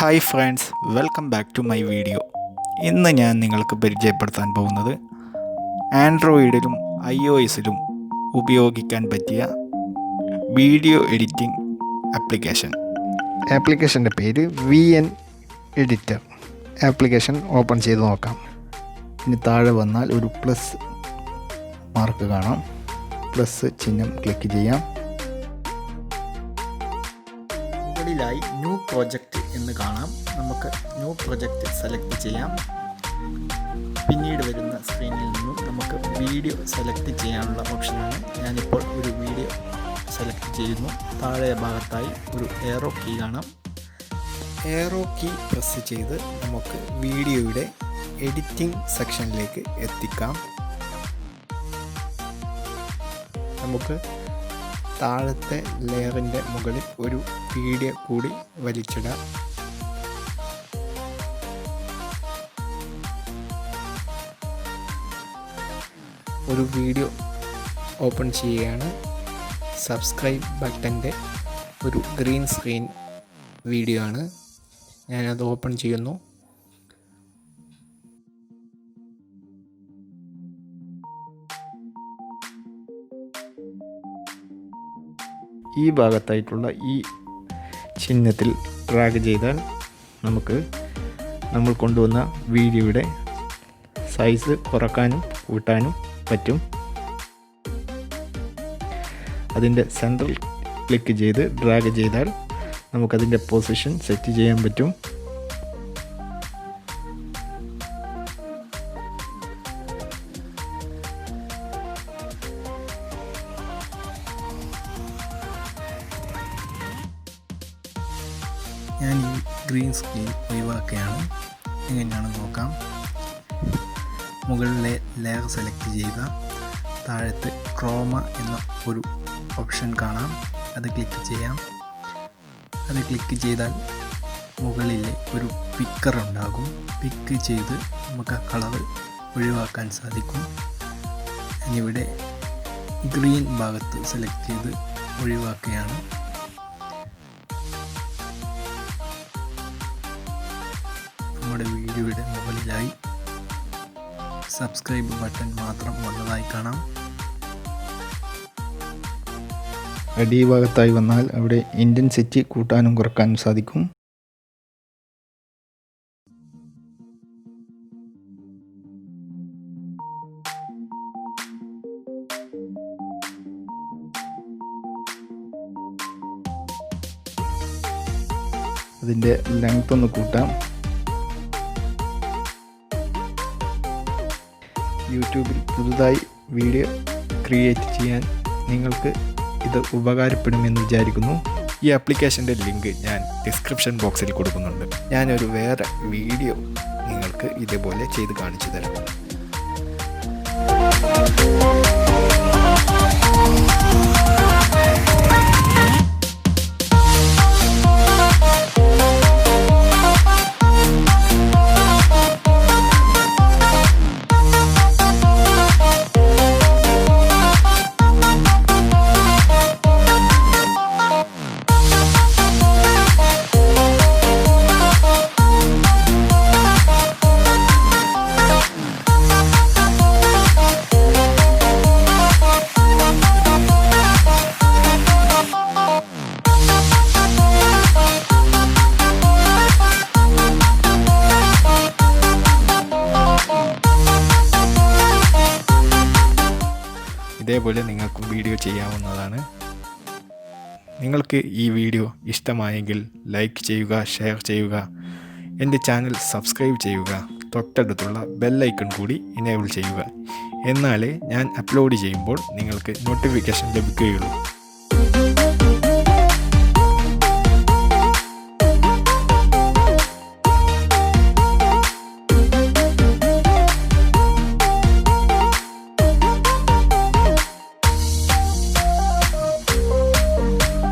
Hi friends, welcome back to my video. ഇന്ന് ഞാൻ നിങ്ങൾക്ക് പരിചയപ്പെടുത്താൻ പോകുന്നത് ആൻഡ്രോയിഡിലും iOSലും ഉപയോഗിക്കാൻ പറ്റിയ വീഡിയോ എഡിറ്റിംഗ് ആപ്ലിക്കേഷൻ്റെ പേര് VN എഡിറ്റർ. ആപ്ലിക്കേഷൻ ഓപ്പൺ ചെയ്ത് നോക്കാം. ഇനി താഴെ വന്നാൽ ഒരു പ്ലസ് മാർക്ക് കാണാം. പ്ലസ് ചിഹ്നം ക്ലിക്ക് ചെയ്യാം. മുകളിലായി ന്യൂ പ്രോജക്റ്റ് എന്ന് കാണാം. നമുക്ക് ന്യൂ പ്രോജക്റ്റ് സെലക്ട് ചെയ്യാം. പിന്നീട് വരുന്ന സ്ക്രീനിൽ നിന്നും നമുക്ക് വീഡിയോ സെലക്ട് ചെയ്യാനുള്ള ഓപ്ഷനാണ്. ഞാനിപ്പോൾ ഒരു വീഡിയോ സെലക്ട് ചെയ്യുന്നു. താഴെ ഭാഗത്തായി ഒരു ഏറോ കീ കാണാം. ഏറോ കീ പ്രസ് ചെയ്ത് നമുക്ക് വീഡിയോയുടെ എഡിറ്റിംഗ് സെക്ഷനിലേക്ക് എത്തിക്കാം. നമുക്ക് താഴത്തെ ലെയറിൻ്റെ മുകളിൽ ഒരു വീഡിയോ കൂടി വലിച്ചിടാം. ഒരു വീഡിയോ ഓപ്പൺ ചെയ്യുകയാണ്. സബ്സ്ക്രൈബ് ബട്ടൻ്റെ ഒരു ഗ്രീൻ സ്ക്രീൻ വീഡിയോ ആണ്. ഞാനത് ഓപ്പൺ ചെയ്യുന്നു. ഈ ഭാഗത്തായിട്ടുള്ള ഈ ചിഹ്നത്തിൽ ഡ്രാഗ് ചെയ്താൽ നമുക്ക് നമ്മൾ കൊണ്ടുവന്ന വീഡിയോയുടെ സൈസ് കുറക്കാനും കൂട്ടാനും പറ്റും. അതിൻ്റെ സെൻട്രൽ ക്ലിക്ക് ചെയ്ത് ഡ്രാഗ് ചെയ്താൽ നമുക്കതിൻ്റെ പൊസിഷൻ സെറ്റ് ചെയ്യാൻ പറ്റും. ഞാൻ ഈ ഗ്രീൻ സ്ക്രീൻ ഒഴിവാക്കുകയാണ്. എങ്ങനെയാണെന്ന് നോക്കാം. മുകളിലെ ലെയർ സെലക്ട് ചെയ്യുക. താഴത്ത് ക്രോമ എന്ന ഒരു ഓപ്ഷൻ കാണാം. അത് ക്ലിക്ക് ചെയ്യാം. അത് ക്ലിക്ക് ചെയ്താൽ മുകളിലെ ഒരു പിക്കർ ഉണ്ടാകും. പിക്ക് ചെയ്ത് നമുക്ക് ആ കളർ ഒഴിവാക്കാൻ സാധിക്കും. ഞാനിവിടെ ഗ്രീൻ ഭാഗത്ത് സെലക്ട് ചെയ്ത് ഒഴിവാക്കുകയാണ്. നമ്മുടെ വീഡിയോയുടെ മുകളിലായി സബ്സ്ക്രൈബ് ബട്ടൺ മാത്രം വന്നതായി കാണാം. അടിഭാഗത്തായി വന്നാൽ അവിടെ ഇൻറ്റൻസിറ്റി കൂട്ടാനും കുറക്കാനും സാധിക്കും. അതിൻ്റെ ലെങ്ത് ഒന്ന് കൂട്ടാം. യൂട്യൂബിൽ പുതുതായി വീഡിയോ ക്രിയേറ്റ് ചെയ്യാൻ നിങ്ങൾക്ക് ഇത് ഉപകാരപ്പെടുമെന്ന് വിചാരിക്കുന്നു. ഈ ആപ്ലിക്കേഷൻ്റെ ലിങ്ക് ഞാൻ ഡിസ്ക്രിപ്ഷൻ ബോക്സിൽ കൊടുക്കുന്നുണ്ട്. ഞാനൊരു വേറെ വീഡിയോ നിങ്ങൾക്ക് ഇതേപോലെ ചെയ്ത് കാണിച്ചു തരാം. ഇതേപോലെ നിങ്ങൾക്കും വീഡിയോ ചെയ്യാവുന്നതാണ്. നിങ്ങൾക്ക് ഈ വീഡിയോ ഇഷ്ടമായെങ്കിൽ ലൈക്ക് ചെയ്യുക, ഷെയർ ചെയ്യുക, എൻ്റെ ചാനൽ സബ്സ്ക്രൈബ് ചെയ്യുക, തൊട്ടടുത്തുള്ള ബെല്ലൈക്കൺ കൂടി എനേബിൾ ചെയ്യുക. എന്നാലേ ഞാൻ അപ്ലോഡ് ചെയ്യുമ്പോൾ നിങ്ങൾക്ക് നോട്ടിഫിക്കേഷൻ ലഭിക്കുകയുള്ളൂ.